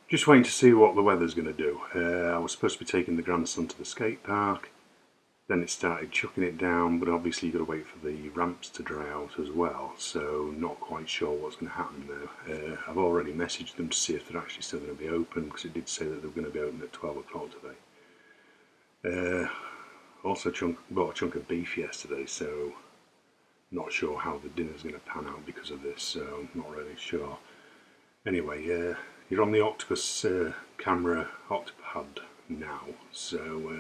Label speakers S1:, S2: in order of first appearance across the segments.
S1: Just waiting to see what the weather's going to do. I was supposed to be taking the grandson to the skate park, then it started chucking it down, but obviously you've got to wait for the ramps to dry out as well, so not quite sure what's going to happen now. I've already messaged them to see if they're actually still going to be open, because it did say that they were going to be open at 12 o'clock today. Also bought a chunk of beef yesterday, so not sure how the dinner's going to pan out because of this, so I'm not really sure. Anyway, you're on the Octopus.camera Octopad now, so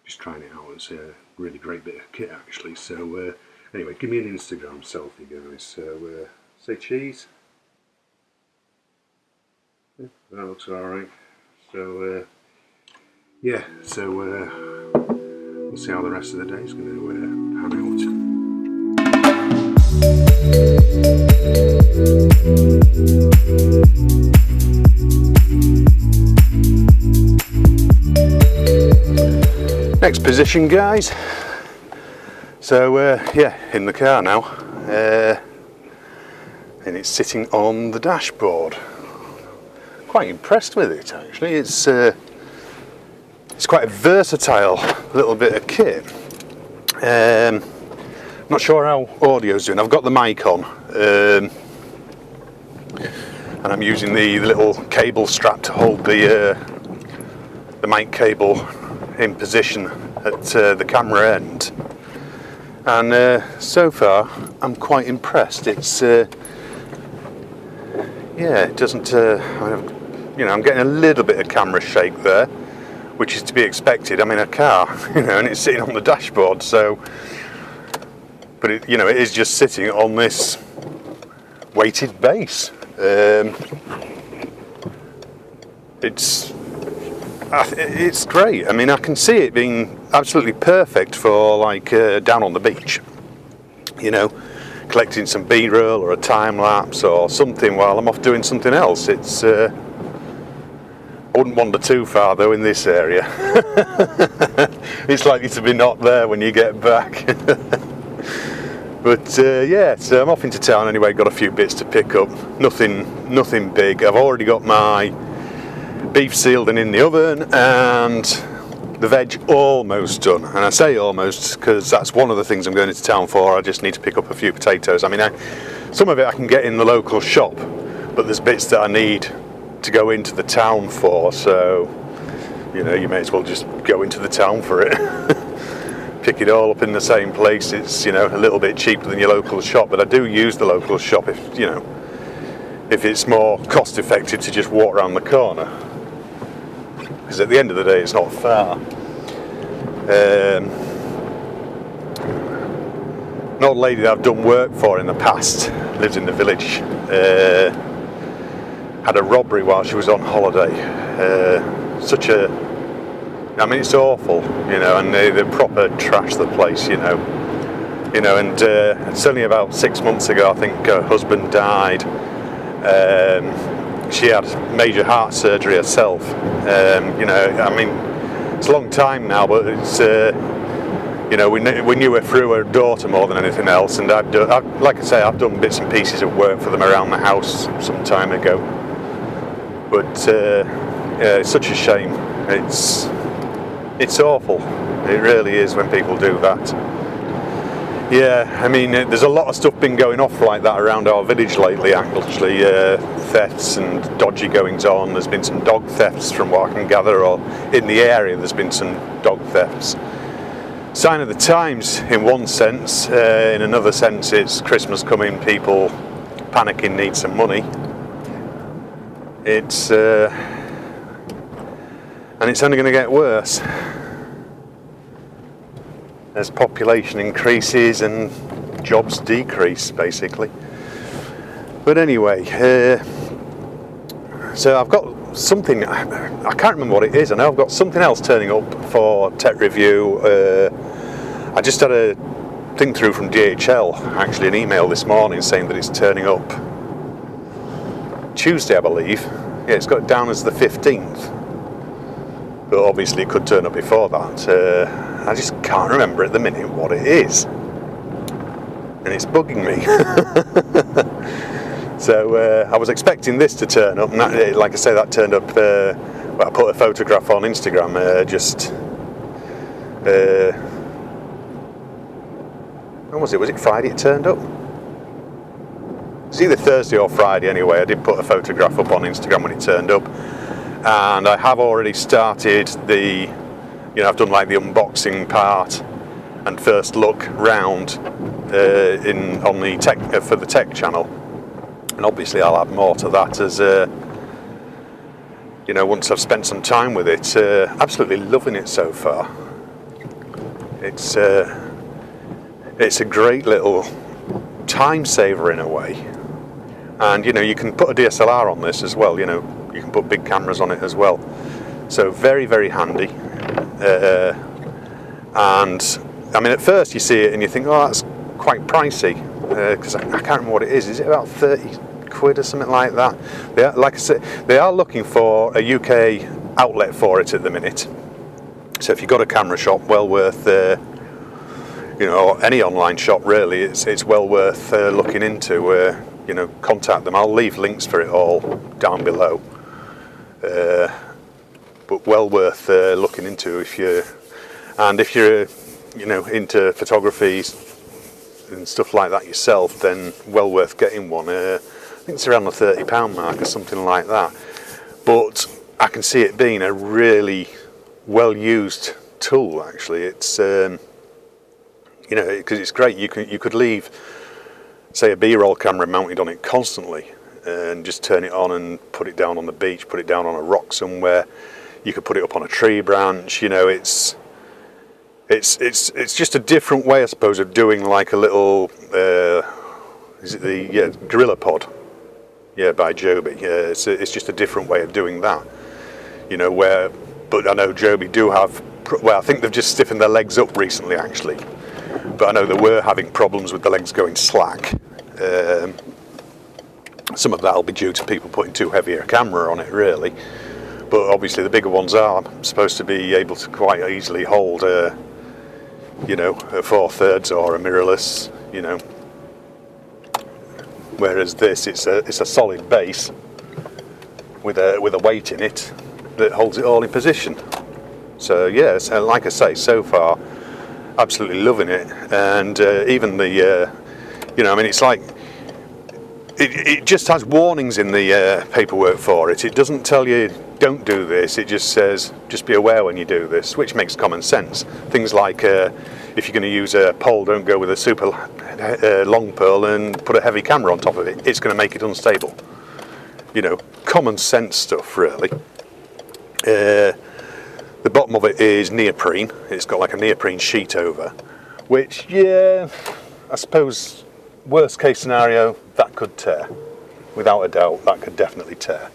S1: just trying it out. It's a really great bit of kit actually. So anyway, give me an Instagram selfie, guys. So say cheese. Yeah, that looks alright. So yeah, so we'll see how the rest of the day is going to pan out. Next position, guys. So yeah, in the car now, and it's sitting on the dashboard. Quite impressed with it actually. It's quite a versatile little bit of kit. Not sure how audio's doing. I've got the mic on, and I'm using the little cable strap to hold the mic cable in position at the camera end, and so far I'm quite impressed. It's yeah, it doesn't you know, I'm getting a little bit of camera shake there, which is to be expected. I'm in a car, you know, and it's sitting on the dashboard, so, but it, you know, it is just sitting on this weighted base. It's great. I mean, I can see it being absolutely perfect for like down on the beach, you know, collecting some B-roll or a time-lapse or something while I'm off doing something else. It's I wouldn't wander too far though in this area. It's likely to be not there when you get back. But yeah, so I'm off into town anyway. Got a few bits to pick up. Nothing big. I've already got my beef sealed and in the oven, and the veg almost done. And I say almost because that's one of the things I'm going into town for. I just need to pick up a few potatoes. I mean, some of it I can get in the local shop, but there's bits that I need to go into the town for, so you know, you may as well just go into the town for it. Pick it all up in the same place. It's, you know, a little bit cheaper than your local shop, but I do use the local shop if, you know, if it's more cost effective to just walk around the corner, because at the end of the day it's not far. An old lady that I've done work for in the past, lives in the village, had a robbery while she was on holiday. I mean, it's awful, you know, and they proper trash the place, you know, and it's only about 6 months ago, I think, her husband died. She had major heart surgery herself. You know, I mean, it's a long time now, but it's, you know, we knew her through her daughter more than anything else, and like I say, I've done bits and pieces of work for them around the house some time ago. But yeah, it's such a shame. It's awful. It really is when people do that. Yeah, I mean, there's a lot of stuff been going off like that around our village lately, actually. Thefts and dodgy goings on. There's been some dog thefts from what I can gather, or in the area there's been some dog thefts. Sign of the times in one sense. In another sense, it's Christmas coming, people panicking, need some money. It's and it's only going to get worse as population increases and jobs decrease, basically. But anyway, so I've got something, I can't remember what it is. I know I've got something else turning up for tech review. I just had a thing through from DHL, actually an email this morning saying that it's turning up Tuesday, I believe. Yeah, it's got it down as the 15th. But obviously it could turn up before that. I just can't remember at the minute what it is. And it's bugging me. So I was expecting this to turn up, and that, like I say, that turned up. Well, I put a photograph on Instagram when was it? Was it Friday it turned up? It's either Thursday or Friday anyway. I did put a photograph up on Instagram when it turned up, and I have already started I've done like the unboxing part and first look round on the tech for the tech channel, and obviously I'll add more to that as once I've spent some time with it. Absolutely loving it so far. It's a great little time saver in a way, and you can put a DSLR on this as well. You can put big cameras on it as well, so very, very handy. And I mean, at first you see it and you think, oh, that's quite pricey, because I can't remember what it is. Is it about 30 quid or something like that? Like I said, they are looking for a UK outlet for it at the minute. So if you've got a camera shop, well worth any online shop really, it's well worth looking into. Contact them. I'll leave links for it all down below. But well worth looking into if you're into photography and stuff like that yourself, then well worth getting one. I think it's around the £30 mark or something like that. But I can see it being a really well used tool. Actually, it's because it's great. You could leave, say, a B-roll camera mounted on it constantly, and just turn it on and put it down on the beach, put it down on a rock somewhere. You could put it up on a tree branch. It's just a different way, I suppose, of doing like a little. Is it the Gorilla Pod? Yeah, by Joby. Yeah, it's just a different way of doing that. But I know Joby do have. Well, I think they've just stiffened their legs up recently, actually. But I know they were having problems with the legs going slack. Some of that will be due to people putting too heavy a camera on it, really. But obviously the bigger ones are supposed to be able to quite easily hold a 4/3 or a mirrorless, Whereas this, it's a solid base with a weight in it that holds it all in position. So yes, and like I say, so far, absolutely loving it. And even the, it's like, it just has warnings in the paperwork for it. It doesn't tell you don't do this. It just says just be aware when you do this, which makes common sense. Things like if you're going to use a pole, don't go with a super long pole and put a heavy camera on top of it. It's going to make it unstable. Common sense stuff, really. The bottom of it is neoprene. It's got like a neoprene sheet over, which, yeah, I suppose worst case scenario, that could tear. Without a doubt, that could definitely tear.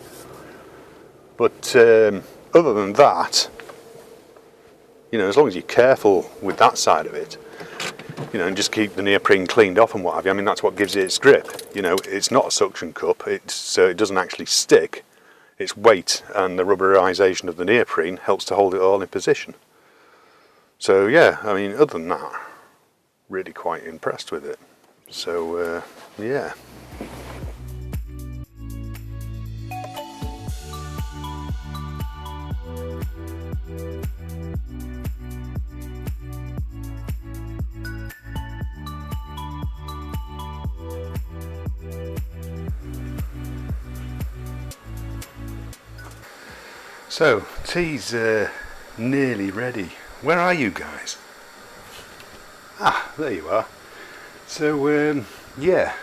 S1: But other than that, as long as you're careful with that side of it, and just keep the neoprene cleaned off and what have you. I mean, that's what gives it its grip. It's not a suction cup, so it doesn't actually stick. Its weight and the rubberization of the neoprene helps to hold it all in position. So yeah, I mean, other than that, really quite impressed with it. So yeah. So, tea's nearly ready. Where are you guys? Ah, there you are. So, yeah,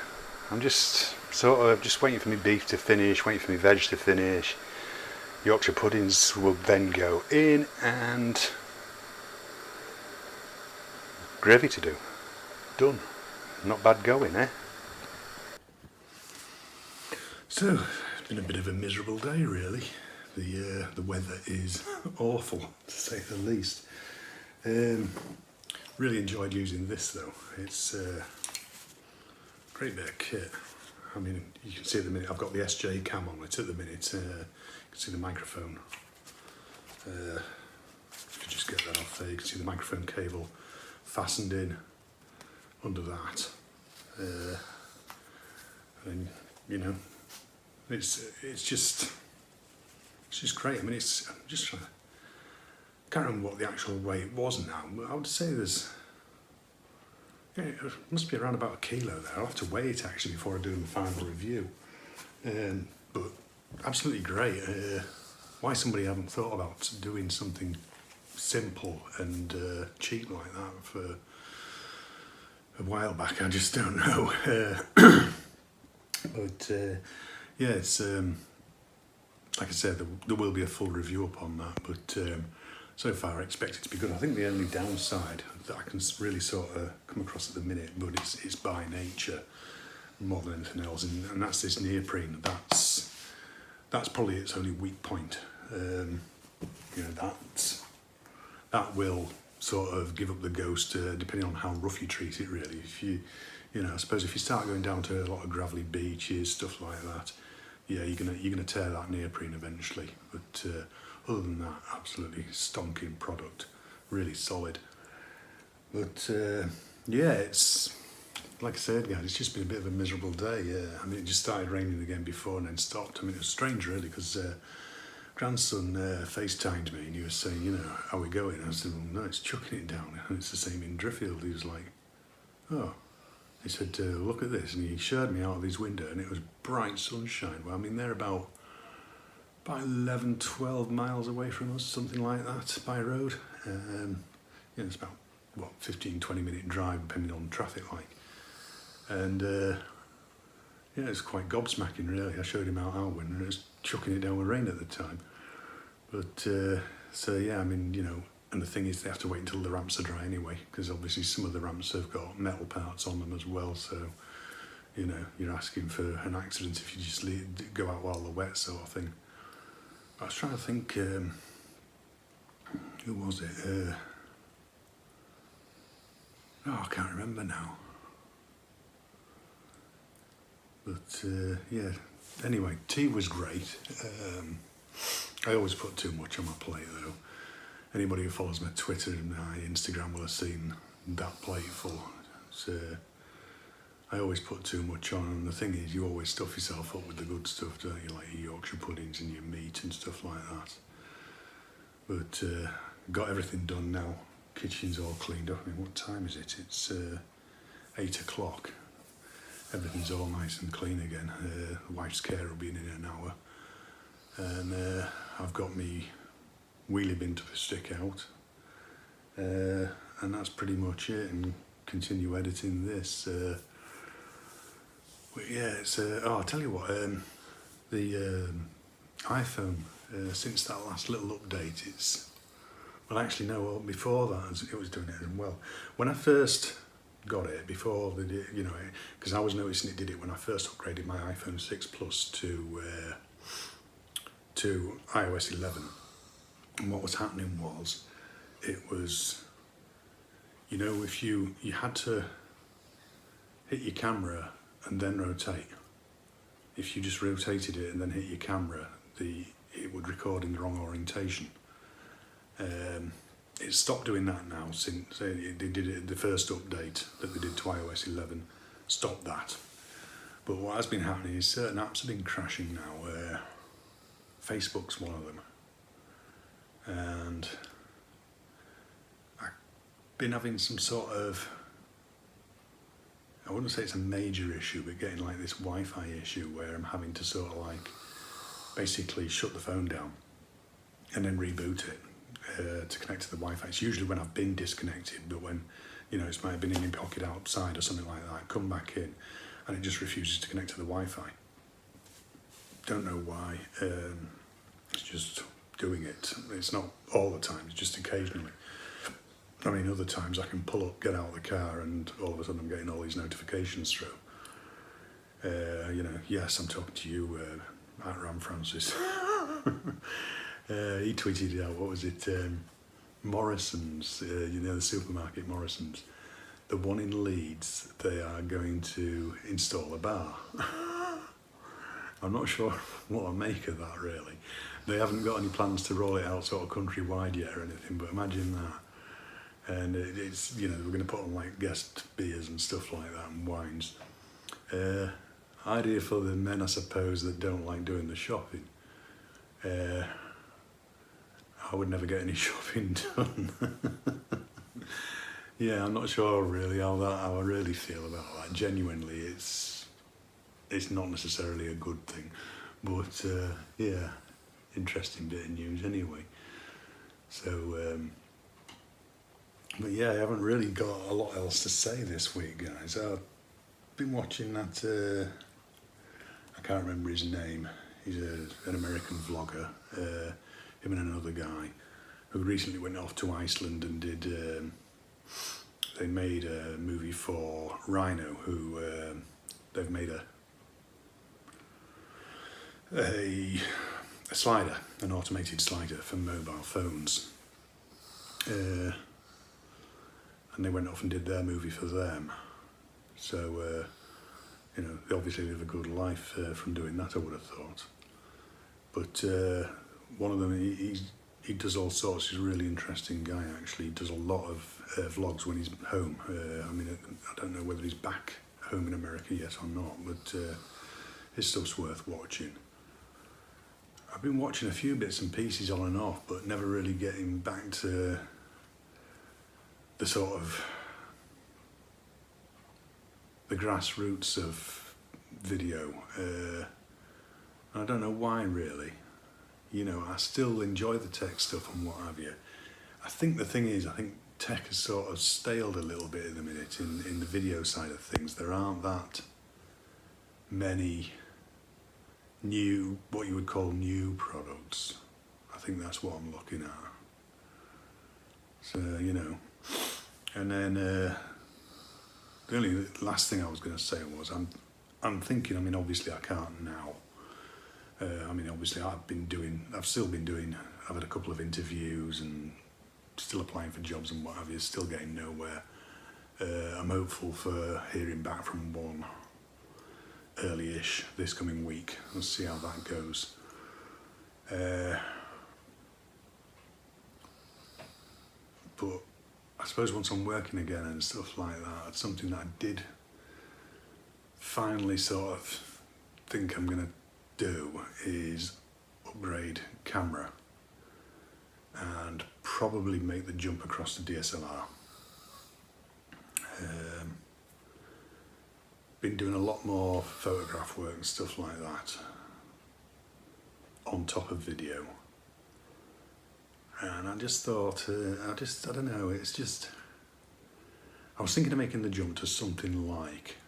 S1: I'm just just waiting for my beef to finish, waiting for my veg to finish. Yorkshire puddings will then go in, and gravy to do. Done. Not bad going, eh? So, it's been a bit of a miserable day, really. The weather is awful, to say the least. Really enjoyed using this though. It's a great bit of kit. I mean, you can see at the minute I've got the SJ cam on it at the minute. You can see the microphone. If you just get that off there, you can see the microphone cable fastened in under that. And then
S2: you know, it's just great. I mean, I'm just trying to, can't remember what the actual weight was now, but I would say there's, yeah, it must be around about a kilo there. I'll have to weigh it actually before I do the final review. But absolutely great. Why somebody haven't thought about doing something simple and cheap like that for a while back, I just don't know. But yeah, it's like I said, there will be a full review upon that, but so far I expect it to be good. I think the only downside that I can really sort of come across at the minute, but it's by nature more than anything else, and that's this neoprene. That's probably its only weak point. You know, that will sort of give up the ghost depending on how rough you treat it, really. If you know, I suppose if you start going down to a lot of gravelly beaches, stuff like that, yeah, you're gonna tear that neoprene eventually. But other than that, absolutely stonking product, really solid. But yeah, it's like I said, guys, it's just been a bit of a miserable day. I mean, it just started raining again before and then stopped. I mean, it was strange really, because grandson FaceTimed me and he was saying, you know, how we going? And I said, well, no, it's chucking it down. And it's the same in Driffield. He was like, oh. He said, look at this. And he showed me out of his window and it was bright sunshine. Well, I mean, they're about 11, 12 miles away from us, something like that, by road. You know, it's about, what, 15, 20-minute drive, depending on traffic like. And yeah, it's quite gobsmacking, really. I showed him out our window and it was chucking it down with rain at the time. But, so yeah, I mean, you know, and the thing is they have to wait until the ramps are dry anyway, because obviously some of the ramps have got metal parts on them as well, so, you know, you're asking for an accident if you just go out while they're wet, sort of thing. I was trying to think, who was it? Oh, I can't remember now. But yeah, anyway, tea was great. I always put too much on my plate though. Anybody who follows my Twitter and my Instagram will have seen that plate full. So I always put too much on, and the thing is, you always stuff yourself up with the good stuff, don't you? Like your Yorkshire puddings and your meat and stuff like that. But got everything done now. Kitchen's all cleaned up. I mean, what time is it? It's 8 o'clock. Everything's all nice and clean again. The wife's care will be in an hour. And I've got me wheelie bin to stick out. And that's pretty much it. And continue editing this. But yeah, it's oh, I'll tell you what, the iPhone, since that last little update, it's, well actually no, well, before that it was doing it as well. When I first got it, before they did, you know, because I was noticing it did it when I first upgraded my iPhone 6 Plus to iOS 11. And what was happening was, it was, you know, if you had to hit your camera and then rotate. If you just rotated it and then hit your camera, it would record in the wrong orientation. It stopped doing that now since they did it, the first update that they did to iOS 11 stopped that. But what has been happening is certain apps have been crashing now. Facebook's one of them. And I've been having some sort of, I wouldn't say it's a major issue, but getting like this Wi-Fi issue where I'm having to sort of like basically shut the phone down and then reboot it to connect to the Wi-Fi. It's usually when I've been disconnected, but when, you know, it's might have been in my pocket outside or something like that, I come back in and it just refuses to connect to the Wi-Fi. Don't know why. It's just doing it. It's not all the time, it's just occasionally. I mean, other times I can pull up, get out of the car, and all of a sudden I'm getting all these notifications through. You know, yes, I'm talking to you, at Ram Francis. He tweeted out, what was it, Morrison's, you know, the supermarket Morrison's. The one in Leeds, they are going to install a bar. I'm not sure what I make of that, really. They haven't got any plans to roll it out sort of countrywide yet or anything, but imagine that. And it's, you know, we're going to put on like guest beers and stuff like that and wines. idea for the men, I suppose, that don't like doing the shopping. I would never get any shopping done. Yeah, I'm not sure really how I really feel about that. Genuinely, it's not necessarily a good thing, but yeah, interesting bit of news anyway. So, but yeah, I haven't really got a lot else to say this week, guys. I've been watching that. I can't remember his name. He's an American vlogger. Him and another guy who recently went off to Iceland and did. They made a movie for Rhino, who they've made a slider, an automated slider for mobile phones. And they went off and did their movie for them. So, you know, they obviously live a good life from doing that, I would have thought. But one of them, he does all sorts. He's a really interesting guy, actually. He does a lot of vlogs when he's home. I mean, I don't know whether he's back home in America yet or not, but his stuff's worth watching. I've been watching a few bits and pieces on and off, but never really getting back to the sort of the grassroots of video. I don't know why, really. You know, I still enjoy the tech stuff and what have you. I think the thing is, I think tech has sort of staled a little bit at the minute in the video side of things. There aren't that many new, what you would call new products. I think that's what I'm looking at. So, you know, and then the only last thing I was going to say was I'm thinking, I mean, obviously I can't now. I mean, obviously I've had a couple of interviews and still applying for jobs and what have you, still getting nowhere. I'm hopeful for hearing back from one early-ish this coming week. We'll see how that goes. But I suppose once I'm working again and stuff like that, it's something that I did finally sort of think I'm going to do is upgrade camera and probably make the jump across to DSLR. Been doing a lot more photograph work and stuff like that on top of video, and I just thought I don't know, it's just I was thinking of making the jump to something like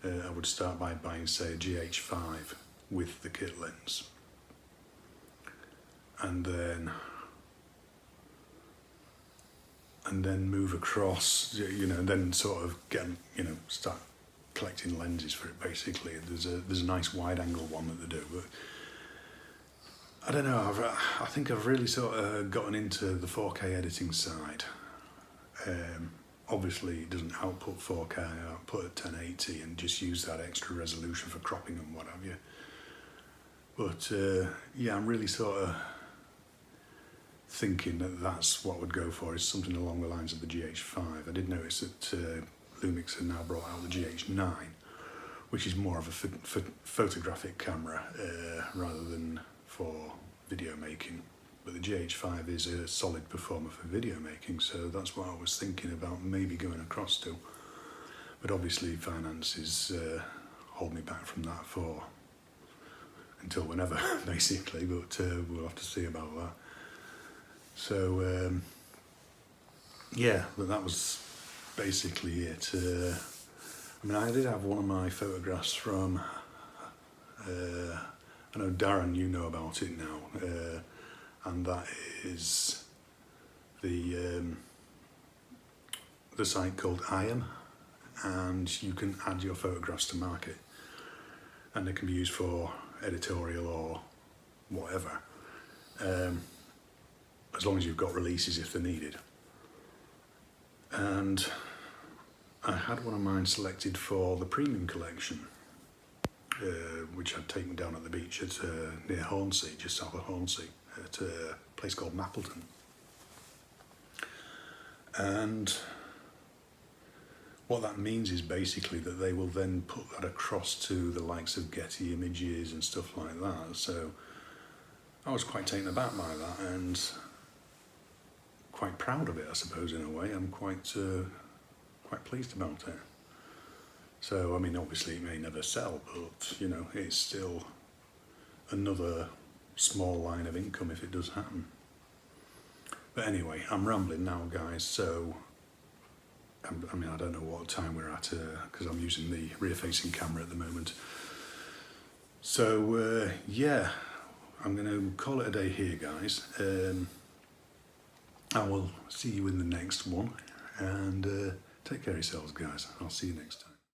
S2: I would start by buying, say, a GH5 with the kit lens, and then move across, you know, and then sort of get, you know, start collecting lenses for it. Basically, there's a nice wide angle one that they do, but I don't know. I think I've really sort of gotten into the 4K editing side. Obviously, it doesn't output 4K. I output at 1080 and just use that extra resolution for cropping and what have you. But yeah, I'm really sort of thinking that that's what I would go for, is something along the lines of the GH5. I did notice that Lumix have now brought out the GH9, which is more of a photographic camera rather than for video making. But the GH5 is a solid performer for video making, so that's what I was thinking about maybe going across to. But obviously finances hold me back from that for until whenever, basically, but we'll have to see about that. So, yeah, but that was basically it. I mean, I did have one of my photographs from, I know Darren, you know about it now, and that is the site called IAM, and you can add your photographs to market, and they can be used for editorial or whatever. As long as you've got releases if they're needed. And I had one of mine selected for the premium collection, which I'd taken down at the beach at near Hornsea, just south of Hornsea, at a place called Mappleton. And what that means is basically that they will then put that across to the likes of Getty Images and stuff like that. So I was quite taken aback by that and quite proud of it, I suppose, in a way. I'm quite pleased about it. So, I mean, obviously it may never sell, but, you know, it's still another small line of income if it does happen. But anyway, I'm rambling now, guys, so I mean, I don't know what time we're at because I'm using the rear-facing camera at the moment. So, yeah, I'm going to call it a day here, guys. I will see you in the next one, and take care of yourselves, guys. I'll see you next time.